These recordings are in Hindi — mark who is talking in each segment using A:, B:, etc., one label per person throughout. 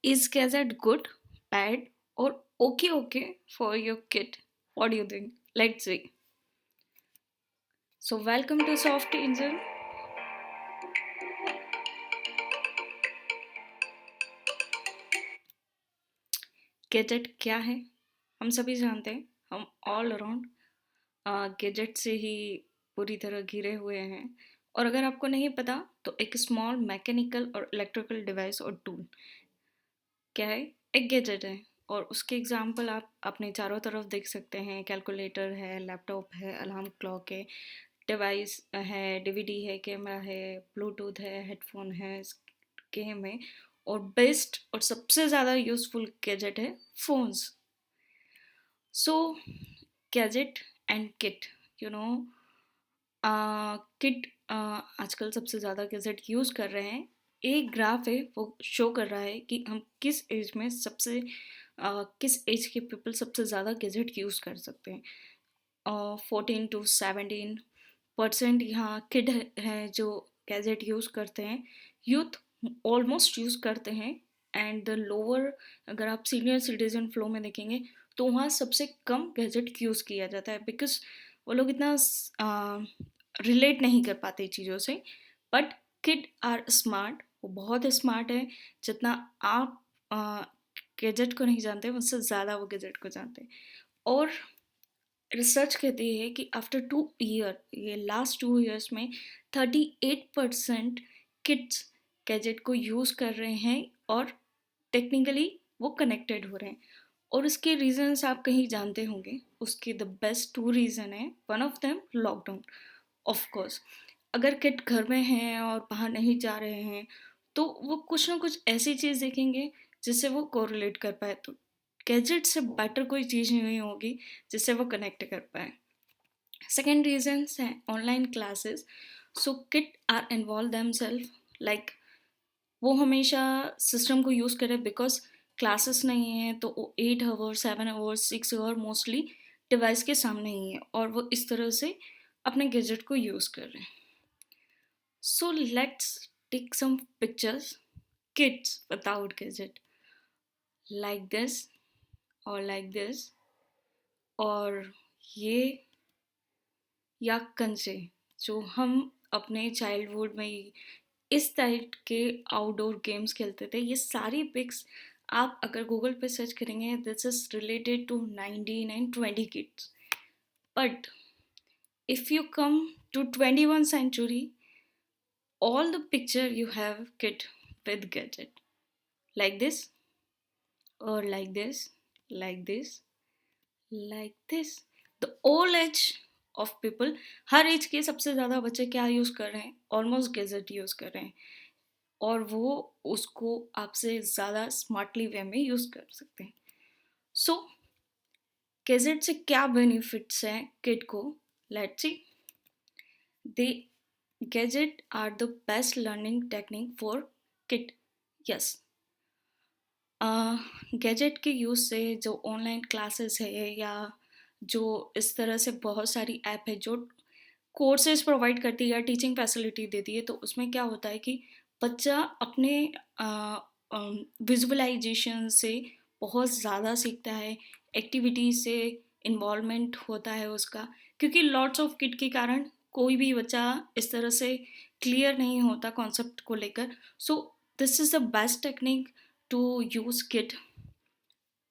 A: Is gadget good, bad, or okay for your kid? What do you think? Let's see. So, welcome to Soft Angel. Gadget क्या है? हम सभी जानते हैं, हम ऑल अराउंड गैजेट से ही पूरी तरह घिरे हुए हैं। और अगर आपको नहीं पता तो एक स्मॉल मैकेनिकल और इलेक्ट्रिकल डिवाइस और टूल क्या है? एक गैजेट है। और उसके एग्जाम्पल आप अपने चारों तरफ देख सकते हैं। कैलकुलेटर है, लैपटॉप है, अलार्म क्लॉक है, डिवाइस है, डीवीडी है, कैमरा है, ब्लूटूथ है, हेडफोन है, गेम है। और बेस्ट और सबसे ज़्यादा यूज़फुल गैजेट है phones. So gadget and kit, you know kit आजकल सबसे ज़्यादा गैजेट यूज़ कर रहे हैं। एक ग्राफ है वो शो कर रहा है कि हम किस एज में किस एज के पीपल सबसे ज़्यादा गैजेट यूज़ कर सकते हैं। 14 to 17% यहाँ किड हैं जो गैजेट यूज़ करते हैं। यूथ ऑलमोस्ट यूज़ करते हैं। एंड द लोअर, अगर आप सीनियर सिटीजन फ्लो में देखेंगे तो वहाँ सबसे कम गैजेट यूज़ किया जाता है, बिकॉज वो लोग इतना रिलेट नहीं कर पाते चीज़ों से। बट किड आर स्मार्ट, वो बहुत स्मार्ट है। जितना आप गैजेट को नहीं जानते उससे ज़्यादा वो गैजेट को जानते हैं। और रिसर्च कहती है कि आफ्टर 2 ईयर, ये लास्ट 2 ईयर्स में 38% किड्स गैजेट को यूज़ कर रहे हैं और टेक्निकली वो कनेक्टेड हो रहे हैं। और उसके रीजंस आप कहीं जानते होंगे। उसके द बेस्ट 2 रीज़न है। One of them lockdown. Of course, अगर किड घर में हैं और बाहर नहीं जा रहे हैं तो वो कुछ ना कुछ ऐसी चीज़ देखेंगे जिससे वो कोरिलेट कर पाए। तो गैजेट से बेटर कोई चीज़ नहीं होगी जिससे वो कनेक्ट कर पाए। सेकेंड रीजन्स हैं online classes. So kid are involve themselves, like वो हमेशा सिस्टम को यूज़ करें, बिकॉज क्लासेस नहीं है तो वो 8 hour 7 hour 6 hour mostly device के सामने ही है और वो इस तरह से अपने गैजेट को यूज़ कर रहे हैं। So let's take some pictures, kids without gadget, like this or like this, और ये या कंचे, जो हम अपने चाइल्डहुड में ही इस टाइप के आउटडोर गेम्स खेलते थे। ये सारी पिक्स आप अगर गूगल पे सर्च करेंगे, this is related to 19 and 20 kids. But if you come to 21st century, all the picture you have kid with gadget, like this or like this, like this, like this। The old age of people, हर एज के सबसे ज़्यादा बच्चे क्या यूज़ कर रहे हैं? ऑलमोस्ट गैजेट यूज़ कर रहे हैं। और वो उसको आपसे ज़्यादा स्मार्टली वे में यूज़ कर सकते हैं। सो गैजेट से क्या बेनिफिट्स हैं किड को? Let's see. They gadget are the best learning technique for kid. Yes, gadget के यूज़ से जो ऑनलाइन क्लासेस है या जो इस तरह से बहुत सारी ऐप है जो कोर्सेज प्रोवाइड करती है या टीचिंग फैसिलिटी देती है, तो उसमें क्या होता है कि बच्चा अपने विजुअलाइजेशन से बहुत ज़्यादा सीखता है। एक्टिविटी से इन्वॉल्वमेंट होता है उसका, क्योंकि लॉट्स ऑफ किड के कारण कोई भी बच्चा इस तरह से क्लियर नहीं होता कॉन्सेप्ट को लेकर। So this is the best technique to use kid.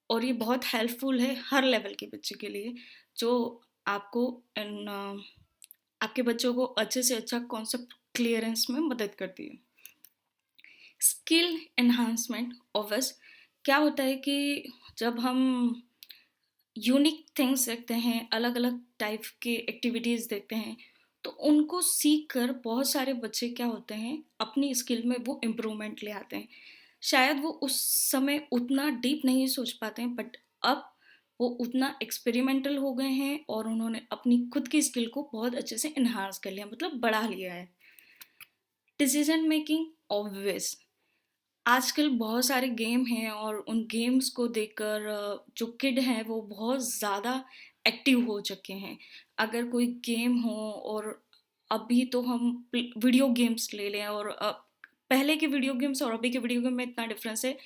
A: और ये बहुत हेल्पफुल है हर लेवल के बच्चे के लिए, जो आपको इन आपके बच्चों को अच्छे से अच्छा कॉन्सेप्ट क्लियरेंस में मदद करती है। स्किल एनहांसमेंट ऑब्वियस, क्या होता है कि जब हम यूनिक थिंग्स देखते हैं, अलग अलग टाइप के एक्टिविटीज़ देखते हैं, तो उनको सीख कर बहुत सारे बच्चे क्या होते हैं, अपनी स्किल में वो इम्प्रूवमेंट ले आते हैं। शायद वो उस समय उतना डीप नहीं सोच पाते हैं, बट अब वो उतना एक्सपेरिमेंटल हो गए हैं और उन्होंने अपनी खुद की स्किल को बहुत अच्छे से इन्हांस कर लिया, मतलब बढ़ा लिया है। डिसीजन मेकिंग ऑब्वियस, आजकल बहुत सारे गेम हैं और उन गेम्स को देखकर जो किड हैं वो बहुत ज़्यादा एक्टिव हो चुके हैं। अगर कोई गेम हो, और अभी तो हम वीडियो गेम्स ले लें, और पहले के वीडियो गेम्स और अभी के वीडियो गेम में इतना डिफरेंस है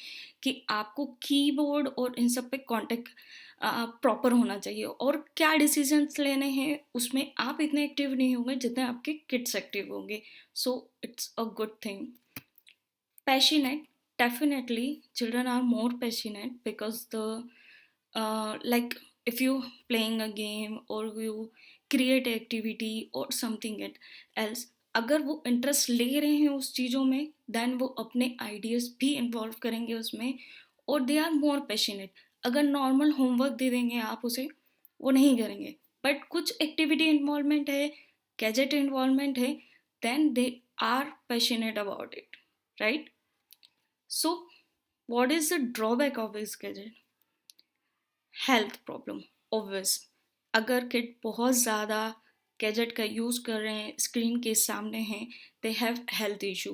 A: कि आपको कीबोर्ड और इन सब पे कांटेक्ट प्रॉपर होना चाहिए, और क्या डिसीजंस लेने हैं उसमें आप इतने एक्टिव नहीं होंगे जितने आपके किड्स एक्टिव होंगे. So it's a good thing. Passionate, definitely children are more passionate because the like if you playing a game or you create activity or something else, अगर वो इंटरेस्ट ले रहे हैं उस चीज़ों में, देन वो अपने आइडियाज़ भी इन्वॉल्व करेंगे उसमें, और दे आर मोर पैशनेट. अगर नॉर्मल होमवर्क दे देंगे आप उसे, वो नहीं करेंगे. बट कुछ एक्टिविटी इन्वॉल्वमेंट है, गैजेट इन्वॉल्वमेंट है, then they are passionate about it, right? So, what is the drawback of this gadget? Health problem, obvious. अगर किड बहुत ज़्यादा गैजेट का यूज़ कर रहे हैं, स्क्रीन के सामने हैं, they have health issue,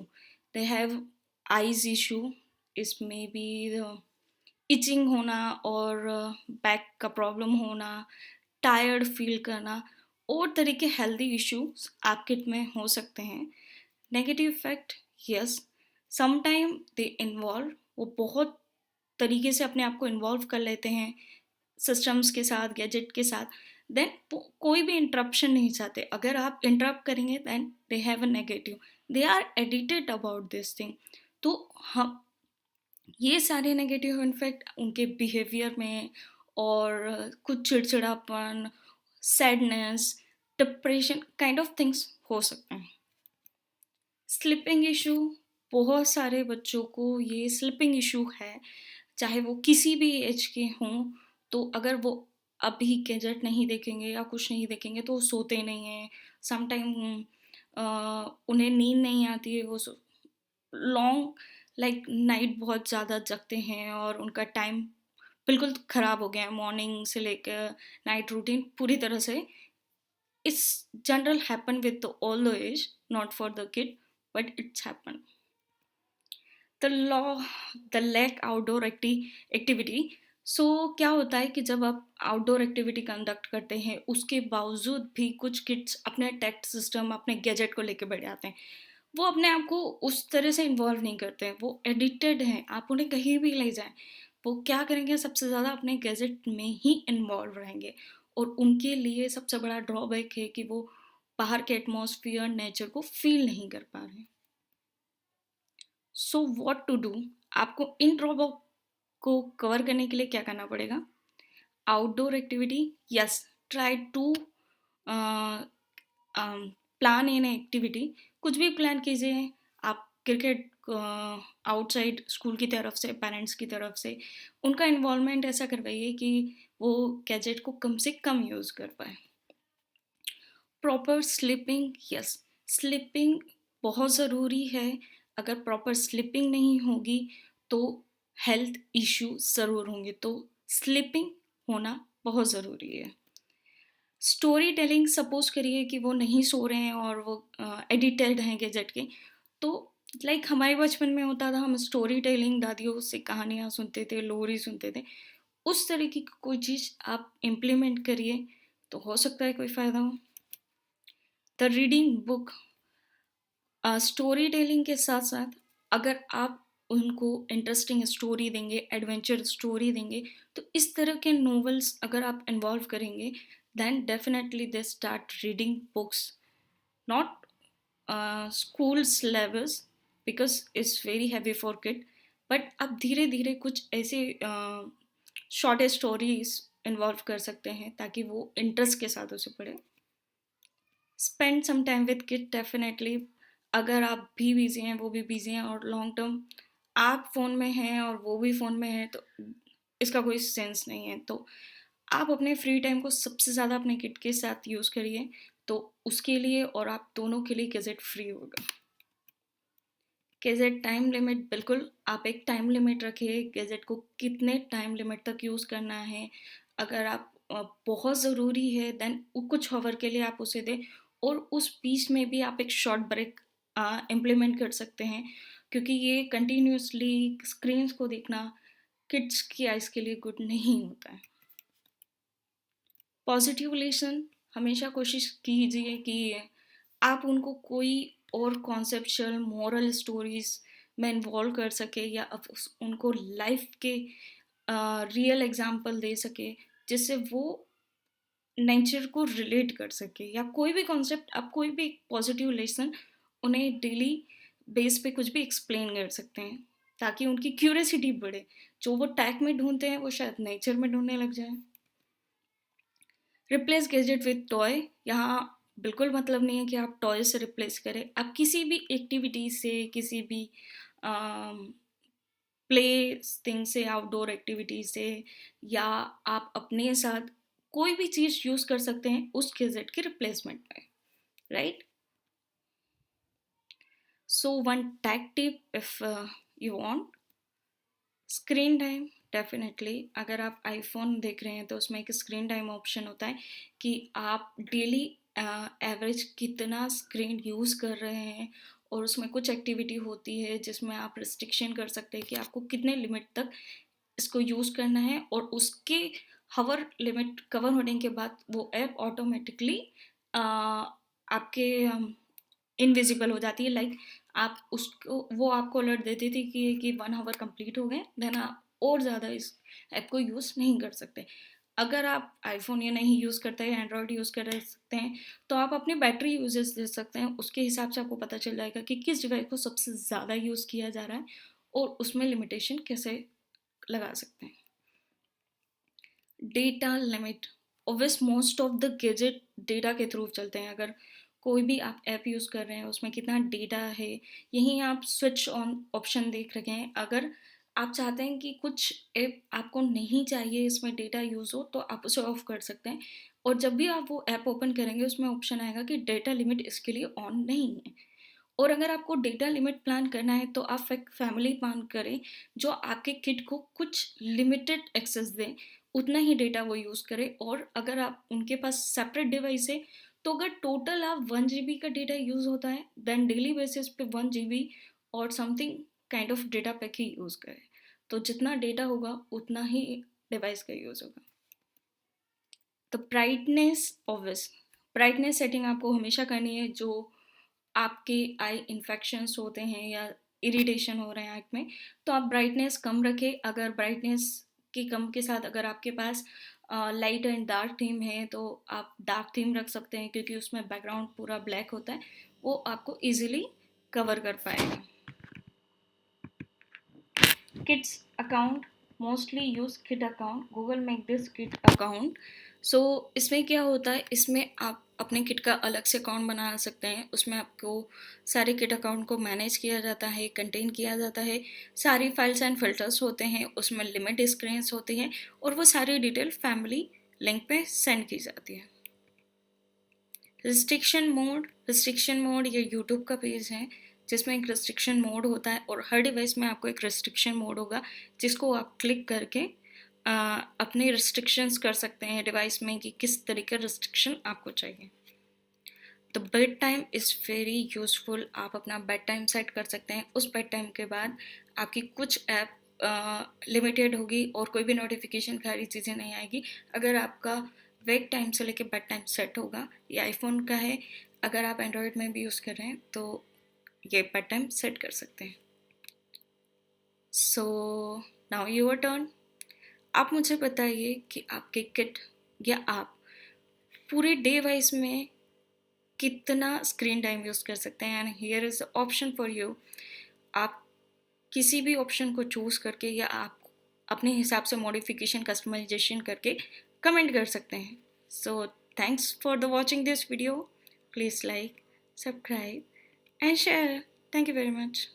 A: they have eyes issue, इसमें भी इचिंग होना और बैक का प्रॉब्लम होना, टायर्ड फील करना, और तरह के हेल्दी इश्यूज आपके में हो सकते हैं. Negative effect, yes, sometime they involve, वो बहुत तरीके से अपने आप को इन्वॉल्व कर लेते हैं सिस्टम्स के साथ, गैजेट के साथ, देन कोई भी इंटरप्शन नहीं चाहते. अगर आप इंटरप्ट करेंगे then they have a negative, they are एडिटेड अबाउट दिस थिंग. तो हम ये सारे नेगेटिव इन्फेक्ट उनके बिहेवियर में, और कुछ चिड़चिड़ापन, sadness, depression kind of things हो सकते हैं. स्लीपिंग इशू, बहुत सारे बच्चों को ये स्लीपिंग इशू है, चाहे वो किसी भी एज के हों. तो अगर वो अभी गैजेट नहीं देखेंगे या कुछ नहीं देखेंगे तो वो सोते नहीं हैं. समटाइम उन्हें नींद नहीं आती है, वो लॉन्ग लाइक नाइट बहुत ज़्यादा जगते हैं, और उनका टाइम बिल्कुल ख़राब हो गया है, मॉर्निंग से लेकर नाइट रूटीन पूरी तरह से. It's general happen with all the age, not for the kid, but it's happen. The law, the lack outdoor activity. So क्या होता है कि जब आप आउटडोर एक्टिविटी कंडक्ट करते हैं, उसके बावजूद भी कुछ किड्स अपने टेक सिस्टम, अपने गैजेट को लेके बैठ जाते हैं. वो अपने आप को उस तरह से इन्वॉल्व नहीं करते हैं, वो एडिक्टेड हैं. आप उन्हें कहीं भी ले जाएं, वो क्या करेंगे, सबसे ज़्यादा अपने गैजेट में ही इन्वॉल्व रहेंगे. और उनके लिए सबसे बड़ा ड्रॉबैक है कि वो बाहर के एटमॉस्फियर, नेचर को फील नहीं कर पा रहे हैं. So what to do? आपको इन ड्रॉबैक को कवर करने के लिए क्या करना पड़ेगा? Outdoor activity, yes, try to plan in activity. कुछ भी प्लान कीजिए आप. क्रिकेट आउटसाइड स्कूल की तरफ से, पेरेंट्स की तरफ से उनका इन्वॉल्वमेंट ऐसा करवाइए कि वो गैजेट को कम से कम यूज़ कर पाए. प्रॉपर स्लीपिंग, यस, स्लीपिंग बहुत ज़रूरी है. अगर प्रॉपर स्लीपिंग नहीं होगी तो हेल्थ इश्यू ज़रूर होंगे. तो स्लीपिंग होना बहुत ज़रूरी है. स्टोरी टेलिंग, सपोज करिए कि वो नहीं सो रहे हैं और वो एडिटेड हैं गैजेट के, तो लाइक हमारे बचपन में होता था, हम स्टोरी टेलिंग दादियों से कहानियाँ सुनते थे, लोरी सुनते थे. उस तरीके की कोई चीज़ आप इम्प्लीमेंट करिए तो हो सकता है कोई फ़ायदा हो. The reading book, story telling के साथ साथ अगर आप उनको इंटरेस्टिंग स्टोरी देंगे, एडवेंचर स्टोरी देंगे, तो इस तरह के नॉवेल्स अगर आप इन्वॉल्व करेंगे, then definitely they start reading books. Not schools levels because it's very heavy for kid, but आप धीरे धीरे कुछ ऐसे शॉर्ट स्टोरीज इन्वॉल्व कर सकते हैं ताकि वो इंटरेस्ट के साथ उसे पढ़े. Spend some time with kid, definitely. अगर आप भी बिजी हैं, वो भी बिजी हैं, और लॉन्ग टर्म आप फ़ोन में हैं और वो भी फ़ोन में है, तो इसका कोई सेंस नहीं है. तो आप अपने फ्री टाइम को सबसे ज़्यादा अपने किड के साथ यूज़ करिए, तो उसके लिए और आप दोनों के लिए गैजेट फ्री होगा. गैजेट टाइम लिमिट, बिल्कुल आप एक टाइम लिमिट रखिए गैजेट को कितने टाइम लिमिट तक यूज़ करना है. अगर आप बहुत ज़रूरी है देन कुछ हावर के लिए आप उसे दें, और उस बीच में भी आप एक शॉर्ट ब्रेक इम्प्लीमेंट कर सकते हैं, क्योंकि ये कंटिन्यूसली स्क्रीन्स को देखना किड्स की आइज़ के लिए गुड नहीं होता है. पॉजिटिव लेसन, हमेशा कोशिश कीजिए कि आप उनको कोई और कॉन्सेप्चुअल मॉरल स्टोरीज में इन्वॉल्व कर सके, या उनको लाइफ के रियल एग्जाम्पल दे सके, जिससे वो नेचर को रिलेट कर सके, या कोई भी कॉन्सेप्ट, आप कोई भी पॉजिटिव लेसन उन्हें डेली बेस पे कुछ भी एक्सप्लेन कर सकते हैं, ताकि उनकी क्यूरियसिटी बढ़े। जो वो टैग में ढूंढते हैं वो शायद नेचर में ढूंढने लग जाए। रिप्लेस गैजेट विथ टॉय, यहाँ बिल्कुल मतलब नहीं है कि आप टॉय से रिप्लेस करें। आप किसी भी एक्टिविटी से, किसी भी प्ले थिंग से, आउटडोर एक्टिविटी से, या आप अपने साथ कोई भी चीज़ यूज़ कर सकते हैं उस गैजेट के रिप्लेसमेंट में, right. So one tag tip if you want, screen time. Definitely अगर आप आईफोन देख रहे हैं तो उसमें एक स्क्रीन टाइम ऑप्शन होता है कि आप डेली एवरेज कितना स्क्रीन यूज़ कर रहे हैं, और उसमें कुछ एक्टिविटी होती है जिसमें आप रिस्ट्रिक्शन कर सकते हैं कि आपको कितने लिमिट तक इसको यूज़ करना है, और उसके हावर लिमिट कवर होने के बाद वो ऐप ऑटोमेटिकली आपके इनविजिबल हो जाती है। लाइक आप उसको, वो आपको अलर्ट देती थी कि 1 आवर कंप्लीट हो गए, देन आप और ज़्यादा इस ऐप को यूज़ नहीं कर सकते। अगर आप आईफोन या नहीं यूज़ करते हैं, एंड्रॉयड यूज़ कर सकते हैं, तो आप अपनी बैटरी यूजेस दे सकते हैं। उसके हिसाब से आपको पता चल जाएगा कि किस डिवाइस को सबसे ज़्यादा यूज़ किया जा रहा है, और उसमें लिमिटेशन कैसे लगा सकते हैं। Data limit, obvious most of the gadget data के थ्रू चलते हैं। अगर कोई भी आप ऐप यूज़ कर रहे हैं उसमें कितना डेटा है, यहीं आप स्विच ऑन ऑप्शन देख रखे हैं। अगर आप चाहते हैं कि कुछ ऐप आपको नहीं चाहिए इसमें डेटा यूज़ हो, तो आप उसे ऑफ कर सकते हैं, और जब भी आप वो ऐप ओपन करेंगे उसमें ऑप्शन आएगा कि डेटा लिमिट इसके लिए ऑन नहीं है। और अगर आपको डेटा लिमिट प्लान करना है तो आप एक फैमिली प्लान करें जो आपके किड को कुछ लिमिटेड एक्सेस दें, उतना ही डेटा वो यूज़ करे। और अगर आप उनके पास सेपरेट डिवाइस है, तो अगर टोटल आप 1 GB का डेटा यूज़ होता है, देन डेली बेसिस पे 1 GB और something kind of data pack he use करें। तो जितना डेटा होगा उतना ही डिवाइस का यूज़ होगा। तो ब्राइटनेस, ऑब्वियस ब्राइटनेस सेटिंग आपको हमेशा करनी है। जो आपके आई इन्फेक्शंस होते हैं या इरिटेशन हो रहे हैं आँख में, तो आप ब्राइटनेस कम रखें। अगर ब्राइटनेस के कम के साथ अगर आपके पास लाइट एंड डार्क थीम है, तो आप डार्क थीम रख सकते हैं, क्योंकि उसमें बैकग्राउंड पूरा ब्लैक होता है, वो आपको इजीली कवर कर पाएगा। Kids account, mostly use kid account, Google make this kid account. So इसमें क्या होता है, इसमें आप अपने किड का अलग से अकाउंट बना सकते हैं। उसमें आपको सारे किड अकाउंट को मैनेज किया जाता है, कंटेन किया जाता है, सारी फाइल्स एंड फिल्टर्स होते हैं, उसमें लिमिट स्क्रीन्स होती हैं, और वो सारी डिटेल फैमिली लिंक पे सेंड की जाती है। रिस्ट्रिक्शन मोड ये यूट्यूब का पेज है जिसमें एक रिस्ट्रिक्शन मोड होता है, और हर डिवाइस में आपको एक रिस्ट्रिक्शन मोड होगा जिसको आप क्लिक करके अपने रिस्ट्रिक्शंस कर सकते हैं डिवाइस में कि किस तरीके का रिस्ट्रिक्शन आपको चाहिए। तो bed time is very useful. आप अपना बेड टाइम सेट कर सकते हैं। उस बेड टाइम के बाद आपकी कुछ ऐप लिमिटेड होगी और कोई भी नोटिफिकेशन सारी चीज़ें नहीं आएगी। अगर आपका वेक टाइम से लेके बेड टाइम सेट होगा, ये आईफोन का है, अगर आप एंड्रॉयड में भी यूज़ कर रहे हैं तो ये बेड टाइम सेट कर सकते हैं। So now your turn. आप मुझे बताइए कि आपके किड या आप पूरे डे वाइज में कितना स्क्रीन टाइम यूज़ कर सकते हैं, and here is option for you. आप किसी भी ऑप्शन को चूज़ करके या आप अपने हिसाब से मॉडिफिकेशन कस्टमाइजेशन करके कमेंट कर सकते हैं। So thanks for the watching this video. Please like, subscribe and share. Thank you very much.